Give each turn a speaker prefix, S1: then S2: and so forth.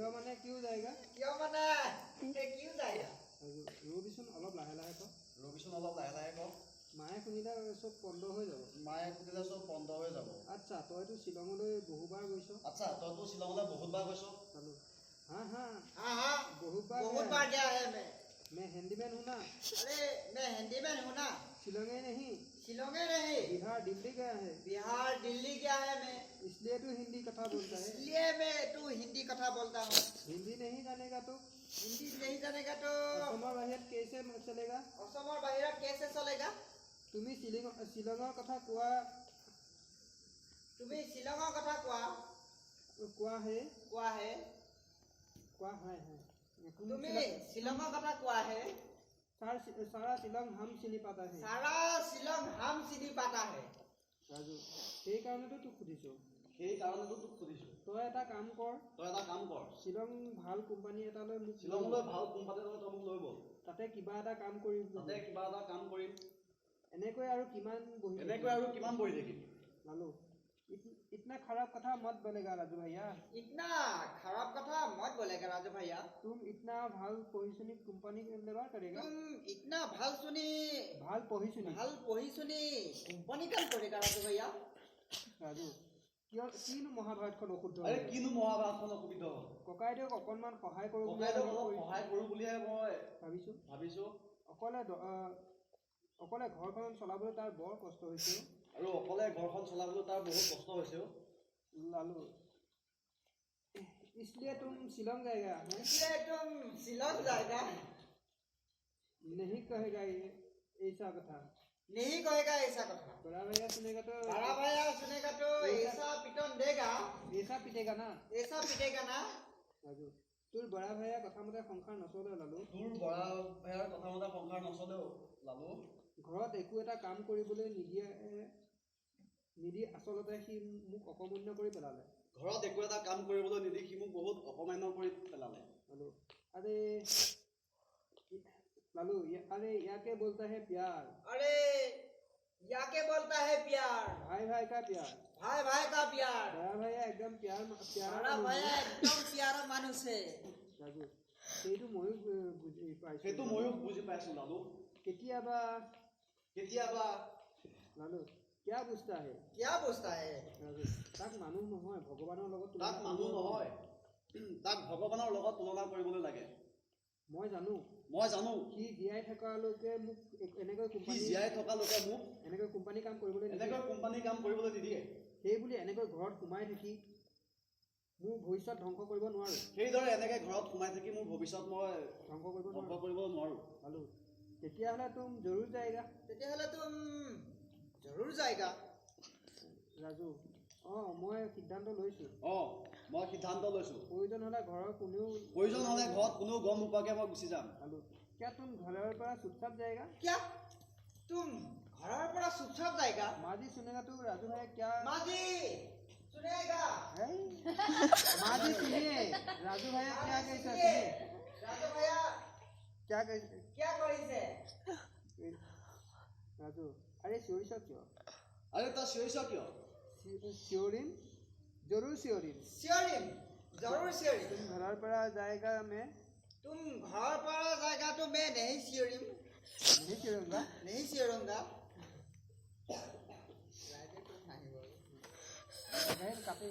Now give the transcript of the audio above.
S1: क्यों माने क्यों जाएगा
S2: क्यों माने क्यों जाएगा
S1: ৰবিচোন অলপ লাহে লাহে ক
S2: ৰবিচোন অলপ লাহে লাহে ক
S1: মায়ে শুনিলে চব বন্ধ হৈ যাব
S2: মায়ে শুনিলে চব বন্ধ হৈ যাব
S1: আচ্ছা তইতো শ্বিলঙলৈ বহুবাৰ গৈছ
S2: আচ্ছা তইতো শ্বিলঙলৈ বহুতবাৰ গৈছ
S1: চালো हाँ हाँ
S2: हाँ हाँ
S1: बहुत
S2: बहुत बार गया है
S1: मैं हैंडीमैन हूँ ना
S2: अरे मैं हैंडीमैन हूँ ना
S1: शिलोंगे नहीं
S2: शिलोंगे नहीं
S1: बिहार दिल्ली गया है
S2: बिहार दिल्ली गया है मैं
S1: इसलिए तू हिंदी कथा बोलता है
S2: इसलिए मैं तू हिंदी कथा बोलता हूँ
S1: हिंदी नहीं जानेगा तो
S2: हिंदी नहीं जानेगा तो
S1: অসমৰ বাহিৰত कैसे चलेगा
S2: অসমৰ বাহিৰত कैसे चलेगा
S1: তুমি শ্বিলঙৰ কথা কোৱা
S2: তুমি শ্বিলঙৰ কথা কোৱা
S1: কোৱা হে
S2: কোৱা হে
S1: কোৱা হয়
S2: তুমি শ্বিলঙৰ কথা কোৱা হে
S1: सारा शिलोंग हम चिनी पाता है
S2: सारा शिलोंग हम चिनी पाता है
S1: राजू সেই কাৰণেতো তোক সুধিছো তই এটা কাম কৰ শ্বিলং ভাল কোম্পানী এটালৈ মোক
S2: শ্বিলঙলৈ ভাল কোম্পানী এটালৈ তই মোক লৈ বল
S1: তাতে কিবা এটা কাম কৰিম এনেকৈ আৰু কিমান বহি থাকিম লালু इतना खराब कथा मत बोलेगा राजू भैया
S2: इतना खराब कथा मत बोलेगा राजू भैया
S1: तुम इतना भाल पढ़ी कंपनी लेवा करेगा
S2: तुम इतना भाल पढ़ी सुनी कंपनी काम करेगा राजू भैया
S1: राजू किनो মহাভাৰতখন অশুদ্ধ ককাইদেউক অকণমান সহায় কৰোঁ
S2: বুলিহে মই
S1: ভাবিছো অকলে ঘৰখন চলাবলৈ তাৰ বৰ কষ্ট হৈছে
S2: আৰু অকলে ঘৰখন চলাবলৈ তাৰ বহুত কষ্ট হৈছে
S1: লালু इसलिए तुम शिलोंग जाएगा नहीं कहेगा ऐसा कथा बड़ा भैया सुनेगा तो
S2: ऐसा पिटन देगा
S1: ऐसा पिटेगा ना
S2: राजू
S1: তোৰ বৰা ভাইয়া কথা মতে সংসাৰ নচলে লালু ঘৰত একো এটা কাম কৰিবলৈ নিদি আচলতে সি মোক অপমান্য কৰি পেলালে
S2: ঘৰত একো এটা কাম কৰিবলৈ নিদি সি মোক বহুত অপমান্য কৰি পেলালে
S1: লালু अरे लालू अरे याके बोलता है प्यार भाई भाई का प्यार बड़ा भैया एकदम प्यारा
S2: মানুহ है
S1: राजू সেইটো
S2: ময়ো বুজি পাইছো লালু
S1: কেতিয়াবা লালু क्या बुझता है राजू তাক মানুহ নহয় ভগৱানৰ লগত
S2: তুলনা কৰিবলৈ লাগে
S1: মই জানো সি জীয়াই থকালৈকে মোক এনেকৈ কোম্পানী কাম কৰিবলৈ নিদিয়ে সেই বুলি এনেকৈ ঘৰত সোমাই থাকি মোৰ ভৱিষ্যত ধ্বংস কৰিব নোৱাৰো
S2: সেইদৰে এনেকৈ ঘৰত সোমাই থাকি মোৰ ভৱিষ্যত মই
S1: ধ্বংস কৰিব
S2: নোৱাৰো
S1: লালু তেতিয়াহ'লে তুম জৰুৰ যায়গা ৰাজু মই সিদ্ধান্ত লৈছো প্ৰয়োজন হ'লে ঘৰত কোনেও
S2: গম নোপোৱাকৈ মই গুচি যাম
S1: লালু क्या तुम घৰৰ পৰা चुपचाप जाएगा माजी सुनेगा तो राजू भाई क्या माजी सुनिए राजू भैया क्या कैसा क्या राजू अरे सियोरिस क्यों सियोरिन जरूर सियोरिन तुम घर पर जाएगा मैं
S2: तो मैं नहीं सियोरूंगा
S1: काटे